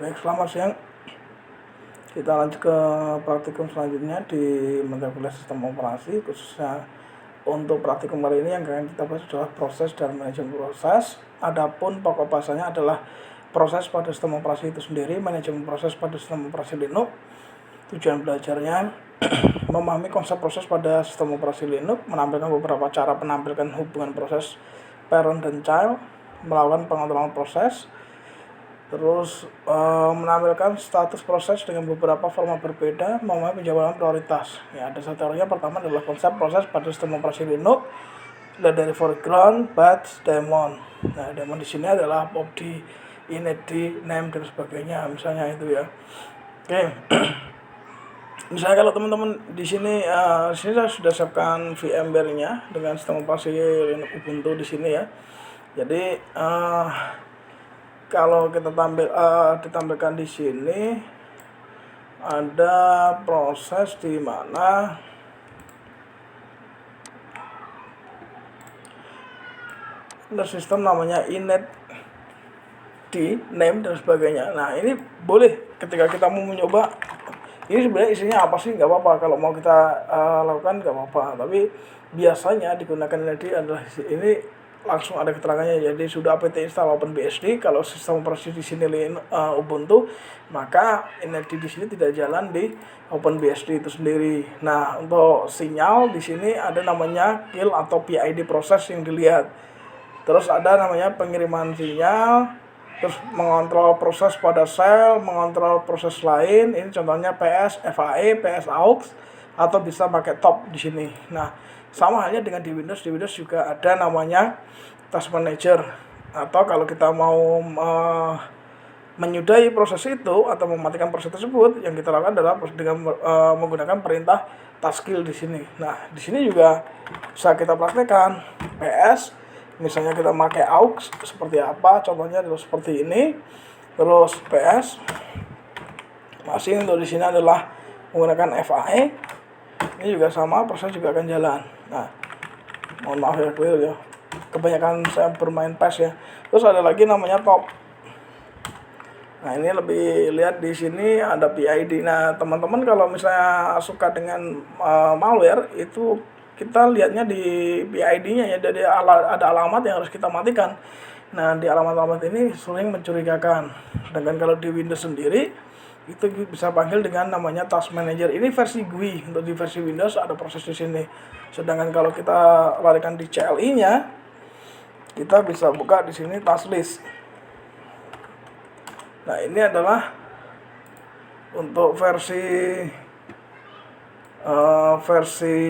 Baik, selamat siang. Kita lanjut ke praktikum selanjutnya di mata kuliah sistem operasi, khususnya untuk praktikum kali ini yang akan kita bahas adalah proses dan manajemen proses. Adapun pokok bahasanya adalah proses pada sistem operasi itu sendiri, manajemen proses pada sistem operasi Linux. Tujuan belajarnya memahami konsep proses pada sistem operasi Linux, menampilkan beberapa cara menampilkan hubungan proses parent dan child, melakukan pengontrolan proses, terus menampilkan status proses dengan beberapa format berbeda, memahami penjabaran prioritas. Ya, ada satu teorinya. Pertama adalah konsep proses pada sistem operasi Linux, dari foreground, batch, daemon. Nah, daemon di sini adalah body, init, name dan sebagainya, misalnya itu ya. Oke. Misalnya kalau teman-teman di sini saya sudah siapkan VMware-nya dengan sistem operasi Linux Ubuntu di sini ya. Jadi kalau kita ditampilkan di sini ada proses di mana ada sistem namanya init, name dan sebagainya. Nah, ini boleh ketika kita mau mencoba. Ini sebenarnya isinya apa sih, nggak apa-apa, kalau mau kita lakukan nggak apa-apa, tapi biasanya digunakan init adalah ini langsung ada keterangannya. Jadi sudah apt install OpenBSD. Kalau sistem operasi di sini Ubuntu, maka init di sini tidak jalan di OpenBSD itu sendiri. Nah, untuk sinyal di sini ada namanya kill atau PID proses yang dilihat. Terus ada namanya pengiriman sinyal, terus mengontrol proses pada sel, mengontrol proses lain. Ini contohnya PS, FAE, PS AUX, atau bisa pakai top di sini. Nah, sama halnya dengan di Windows juga ada namanya task manager. Atau kalau kita mau menyudahi proses itu atau mematikan proses tersebut, yang kita lakukan adalah dengan menggunakan perintah task kill di sini. Nah, di sini juga bisa kita praktekkan. PS, misalnya kita pakai AUX seperti apa, contohnya adalah seperti ini. Terus PS masih untuk di sini adalah menggunakan FAE. Ini juga sama, proses juga akan jalan. Nah, mohon maaf ya, kebanyakan saya bermain PES ya. Terus ada lagi namanya top. Nah, ini lebih lihat di sini ada PID. Nah, teman-teman kalau misalnya suka dengan malware, itu kita lihatnya di PID-nya ya. Jadi ada alamat yang harus kita matikan. Nah, di alamat-alamat ini sering mencurigakan. Sedangkan kalau di Windows sendiri itu bisa panggil dengan namanya task manager. Ini versi GUI. Untuk di versi Windows ada proses di sini. Sedangkan kalau kita larikan di CLI-nya, kita bisa buka di sini task list. Nah, ini adalah untuk versi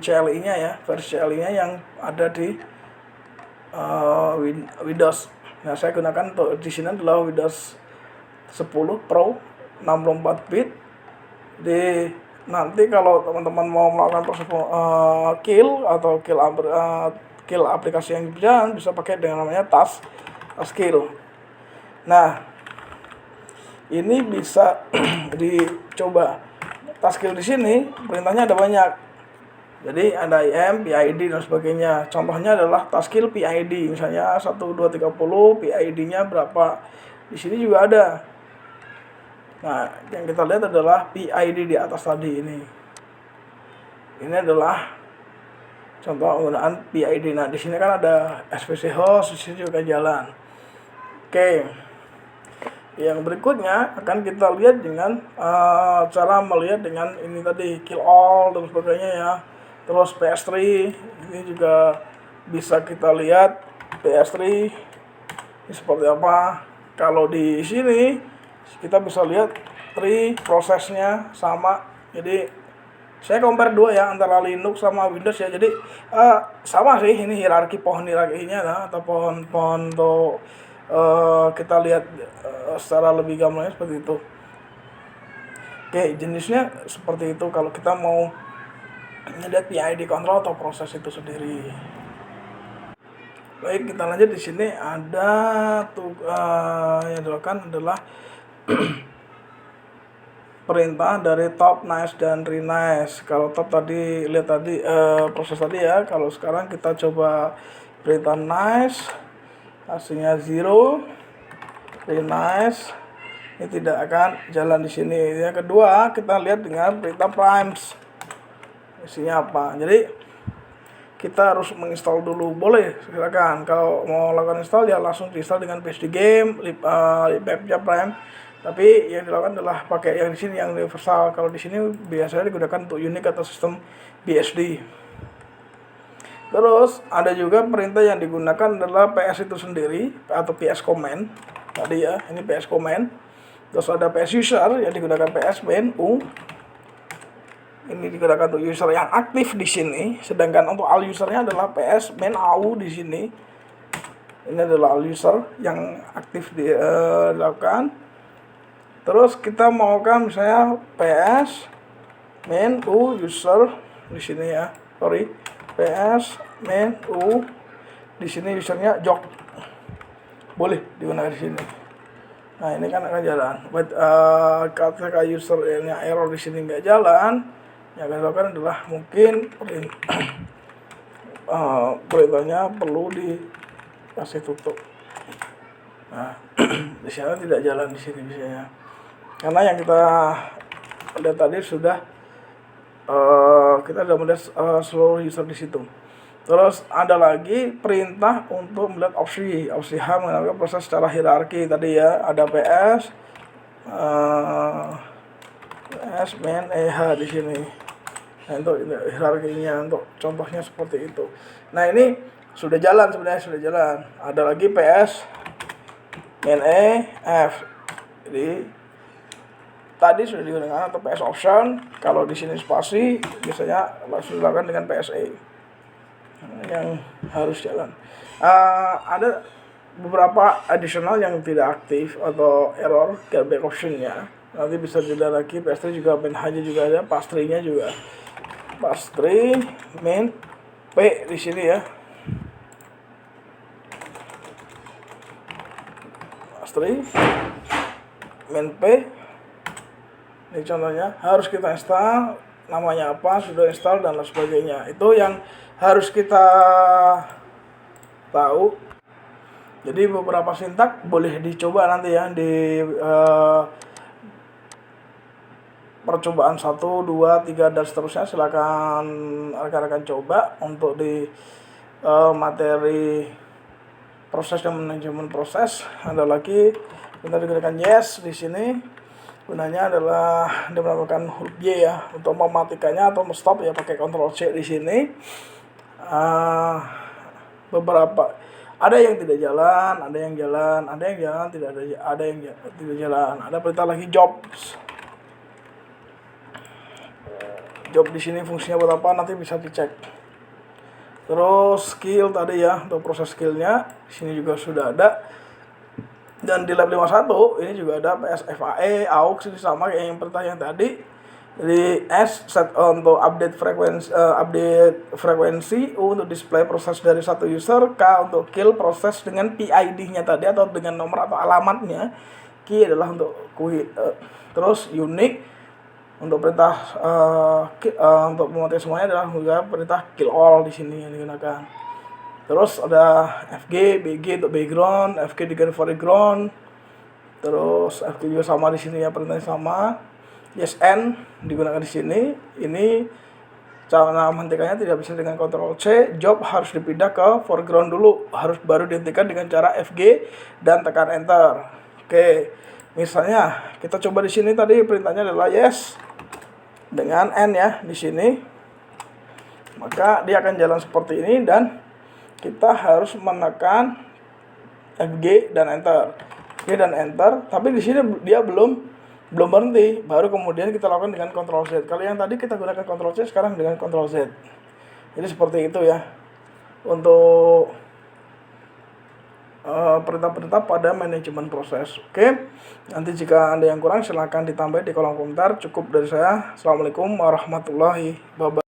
CLI-nya ya, versi CLI-nya yang ada di Windows. Nah, saya gunakan untuk di sini adalah Windows 10 Pro 64 bit. Di nanti kalau teman-teman mau melakukan proses kill atau kill aplikasi yang berjalan, bisa pakai dengan namanya task kill. Nah, ini bisa dicoba. Task kill di sini perintahnya ada banyak. Jadi ada IM, PID dan sebagainya. Contohnya adalah task kill PID, misalnya 1 2 30, PID-nya berapa. Di sini juga ada. Nah, yang kita lihat adalah PID di atas tadi ini. Ini adalah contoh penggunaan PID. Nah, di sini kan ada SVC host, di sini juga jalan. Oke. Yang berikutnya akan kita lihat dengan cara melihat dengan ini tadi, kill all dan sebagainya ya. Terus PS3 ini juga bisa kita lihat PS3 ini seperti apa. Kalau di sini kita bisa lihat prosesnya sama. Jadi saya compare dua ya, antara Linux sama Windows ya. Jadi sama sih, ini pohon hierarkinya nah, atau pohon untuk kita lihat secara lebih gambarnya seperti itu. Oke, jenisnya seperti itu kalau kita mau melihat PID control atau proses itu sendiri. Baik, kita lanjut. Di sini ada yang dilakukan adalah perintah dari top, nice dan renice. Kalau top tadi lihat tadi proses tadi ya. Kalau sekarang kita coba perintah nice, hasilnya 0, renice ini tidak akan jalan di sini. Yang kedua, kita lihat dengan perintah primes. Isinya apa? Jadi kita harus menginstal dulu, boleh silakan. Kalau mau lakukan install ya langsung diinstal dengan PSD game, libmapnya prime. Tapi yang dilakukan adalah pakai yang di sini yang universal. Kalau di sini biasanya digunakan untuk Unix atau sistem BSD. Terus ada juga perintah yang digunakan adalah PS itu sendiri atau PS command. Tadi ya, ini PS command. Terus ada PS user yang digunakan PS main U. Ini digunakan untuk user yang aktif di sini, sedangkan untuk all usernya adalah PS main AU di sini. Ini adalah all user yang aktif dilakukan. Terus kita maukan misalnya PS main U user di sini ya. Sorry, PS main U di sini usernya jok. Boleh digunakan di sini. Nah, ini kan akan jalan. Ketika usernya error di sini nggak jalan, yang akan dilakukan adalah mungkin perintahnya perlu dikasih tutup. Nah, di sana tidak jalan di sini biasanya. Karena yang kita lihat tadi sudah kita sudah melihat seluruh user di situ. Terus ada lagi perintah untuk melihat opsi H mengenai proses secara hierarki tadi ya. Ada PS main EH di sini. Nah, untuk hierarkinya, untuk contohnya seperti itu. Nah, ini sudah jalan sebenarnya, sudah jalan. Ada lagi PS main EF. Jadi tadi sudah digunakan atau PS option. Kalau di sini spasi biasanya langsung dilakukan dengan PSE yang harus jalan. Ada beberapa additional yang tidak aktif atau error back optionnya. Nanti bisa dilihat lagi. PS3 juga main H juga ada, PS3-nya juga. PS3 main P di sini ya. PS3 main P. Ini contohnya, harus kita install, namanya apa, sudah install dan lain sebagainya. Itu yang harus kita tahu. Jadi beberapa sintak boleh dicoba nanti ya di percobaan 1, 2, 3 dan seterusnya. Silakan rekan-rekan coba untuk di materi proses dan manajemen proses. Ada lagi kita digunakan yes di sini. Gunanya adalah dia melakukan huruf Y ya untuk mematikannya atau stop ya pakai Ctrl C di sini. Beberapa ada yang tidak jalan, ada yang jalan, ada yang jalan, ada yang tidak jalan. Ada perintah lagi jobs. Job di sini fungsinya buat apa nanti bisa dicek. Terus skill tadi ya untuk proses skillnya di sini juga sudah ada. Dan di lab 51 ini juga ada PSFAE, AUX ini sama kayak yang perintah yang tadi. Jadi S set untuk update frekuensi, U untuk display proses dari satu user, K untuk kill proses dengan PID-nya tadi atau dengan nomor atau alamatnya. Q adalah untuk terus unique untuk perintah untuk mematikan semuanya adalah juga perintah kill all di sini yang digunakan. Terus ada FG, BG untuk background, FG diganti foreground. Terus FG juga sama di sini ya, perintahnya sama. YesN digunakan di sini. Ini cara menghentikannya tidak bisa dengan Ctrl C. Job harus dipindah ke foreground dulu, harus baru dihentikan dengan cara FG dan tekan enter. Oke. Misalnya kita coba di sini tadi perintahnya adalah yes dengan N ya di sini. Maka dia akan jalan seperti ini dan kita harus menekan FG dan enter. F dan enter, tapi di sini dia belum berhenti, baru kemudian kita lakukan dengan Ctrl Z. Kalau yang tadi kita gunakan Ctrl C, sekarang dengan Ctrl Z. Jadi seperti itu ya untuk perintah-perintah pada manajemen proses. Oke, nanti jika ada yang kurang silahkan ditambah di kolom komentar. Cukup dari saya. Assalamualaikum warahmatullahi wabarakatuh.